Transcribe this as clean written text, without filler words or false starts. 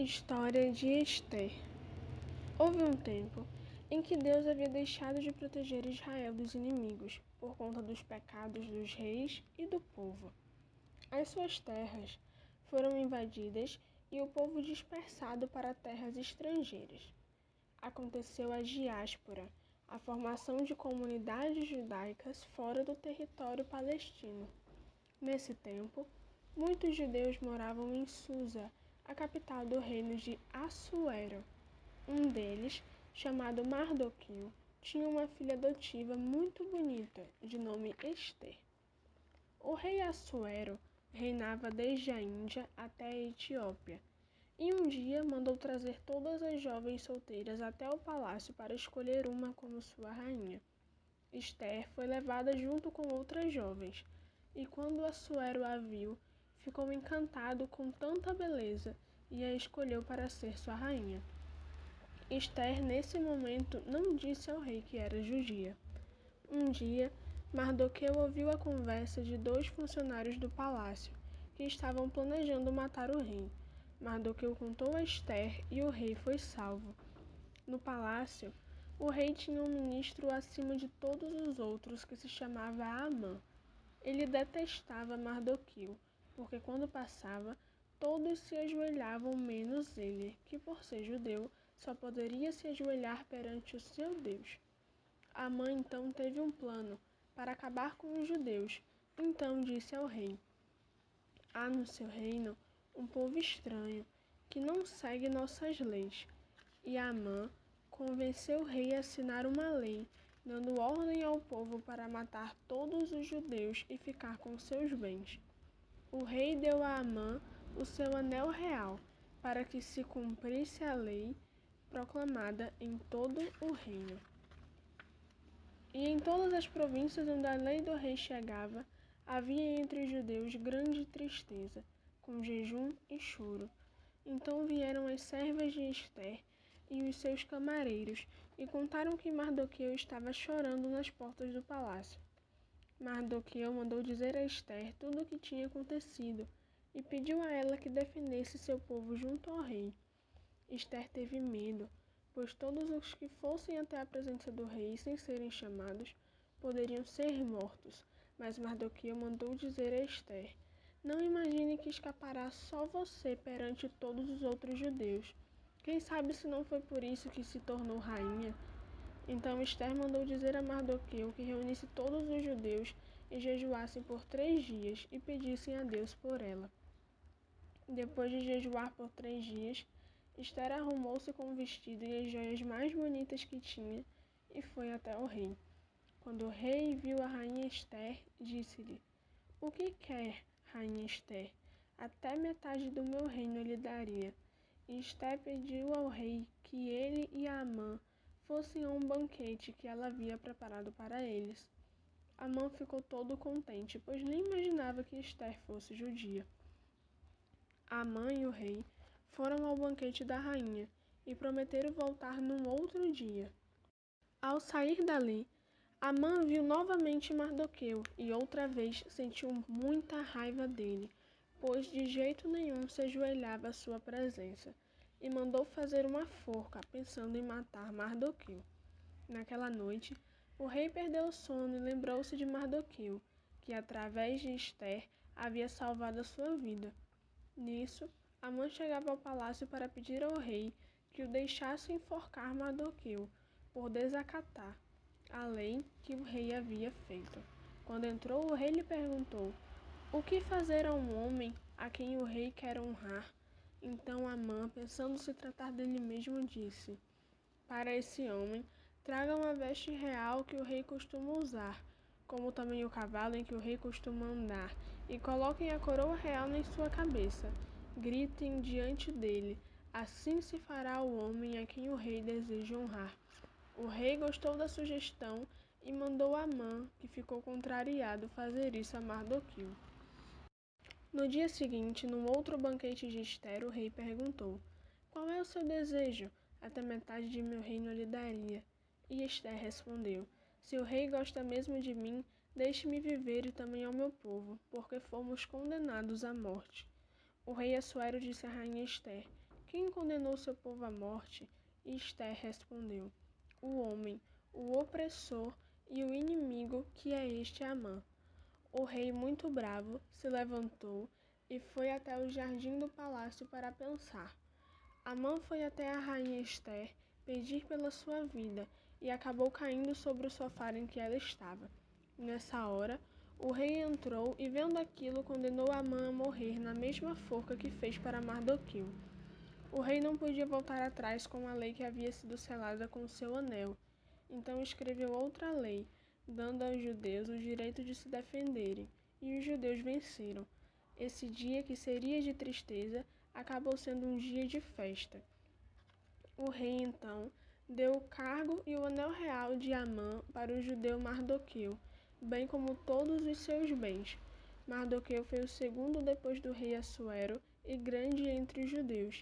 História de Ester. Houve um tempo em que Deus havia deixado de proteger Israel dos inimigos, por conta dos pecados dos reis e do povo. As suas terras foram invadidas e o povo dispersado para terras estrangeiras. Aconteceu a diáspora, a formação de comunidades judaicas fora do território palestino. Nesse tempo, muitos judeus moravam em Susa, a capital do reino de Assuero. Um deles, chamado Mardoqueu, tinha uma filha adotiva muito bonita, de nome Ester. O rei Assuero reinava desde a Índia até a Etiópia, e um dia mandou trazer todas as jovens solteiras até o palácio para escolher uma como sua rainha. Ester foi levada junto com outras jovens, e quando Assuero a viu, ficou encantado com tanta beleza e a escolheu para ser sua rainha. Ester, nesse momento, não disse ao rei que era judia. Um dia, Mardoqueu ouviu a conversa de 2 funcionários do palácio, que estavam planejando matar o rei. Mardoqueu contou a Ester e o rei foi salvo. No palácio, o rei tinha um ministro acima de todos os outros que se chamava Amã. Ele detestava Mardoqueu, porque quando passava, todos se ajoelhavam menos ele, que por ser judeu, só poderia se ajoelhar perante o seu Deus. Amã então teve um plano para acabar com os judeus. Então disse ao rei: há no seu reino um povo estranho, que não segue nossas leis. E Amã convenceu o rei a assinar uma lei, dando ordem ao povo para matar todos os judeus e ficar com seus bens. O rei deu a Amã o seu anel real, para que se cumprisse a lei proclamada em todo o reino. E em todas as províncias onde a lei do rei chegava, havia entre os judeus grande tristeza, com jejum e choro. Então vieram as servas de Ester e os seus camareiros, e contaram que Mardoqueu estava chorando nas portas do palácio. Mardoqueu mandou dizer a Ester tudo o que tinha acontecido, e pediu a ela que defendesse seu povo junto ao rei. Ester teve medo, pois todos os que fossem até a presença do rei sem serem chamados poderiam ser mortos. Mas Mardoqueu mandou dizer a Ester: não imagine que escapará só você perante todos os outros judeus. Quem sabe se não foi por isso que se tornou rainha? Então Ester mandou dizer a Mardoqueu que reunisse todos os judeus e jejuassem por 3 dias e pedissem a Deus por ela. Depois de jejuar por 3 dias, Ester arrumou-se com o vestido e as joias mais bonitas que tinha e foi até o rei. Quando o rei viu a rainha Ester, disse-lhe: o que quer, rainha Ester? Até metade do meu reino lhe daria. E Ester pediu ao rei que ele e Amã fossem a um banquete que ela havia preparado para eles. Amã ficou todo contente, pois nem imaginava que Ester fosse judia. Amã e o rei foram ao banquete da rainha e prometeram voltar num outro dia. Ao sair dali, Amã viu novamente Mardoqueu e outra vez sentiu muita raiva dele, pois de jeito nenhum se ajoelhava à sua presença, e mandou fazer uma forca, pensando em matar Mardoqueu. Naquela noite, o rei perdeu o sono e lembrou-se de Mardoqueu, que através de Ester havia salvado a sua vida. Nisso, Amã chegava ao palácio para pedir ao rei que o deixasse enforcar Mardoqueu, por desacatar a lei que o rei havia feito. Quando entrou, o rei lhe perguntou: o que fazer a um homem a quem o rei quer honrar? Então Amã, pensando se tratar dele mesmo, disse: para esse homem, tragam a veste real que o rei costuma usar, como também o cavalo em que o rei costuma andar, e coloquem a coroa real em sua cabeça. Gritem diante dele: assim se fará o homem a quem o rei deseja honrar. O rei gostou da sugestão e mandou Amã, que ficou contrariado, fazer isso a Mardoqueu. No dia seguinte, num outro banquete de Ester, o rei perguntou: qual é o seu desejo? Até metade de meu reino lhe daria. E Ester respondeu: se o rei gosta mesmo de mim, deixe-me viver e também ao meu povo, porque fomos condenados à morte. O rei Assuero disse à rainha Ester: quem condenou seu povo à morte? E Ester respondeu: o homem, o opressor e o inimigo que é este Amã. O rei, muito bravo, se levantou e foi até o jardim do palácio para pensar. Amã foi até a rainha Ester pedir pela sua vida e acabou caindo sobre o sofá em que ela estava. Nessa hora, o rei entrou e, vendo aquilo, condenou Amã a morrer na mesma forca que fez para Mardoqueu. O rei não podia voltar atrás com a lei que havia sido selada com seu anel. Então escreveu outra lei, dando aos judeus o direito de se defenderem, e os judeus venceram. Esse dia, que seria de tristeza, acabou sendo um dia de festa. O rei, então, deu o cargo e o anel real de Amã para o judeu Mardoqueu, bem como todos os seus bens. Mardoqueu foi o segundo depois do rei Assuero e grande entre os judeus,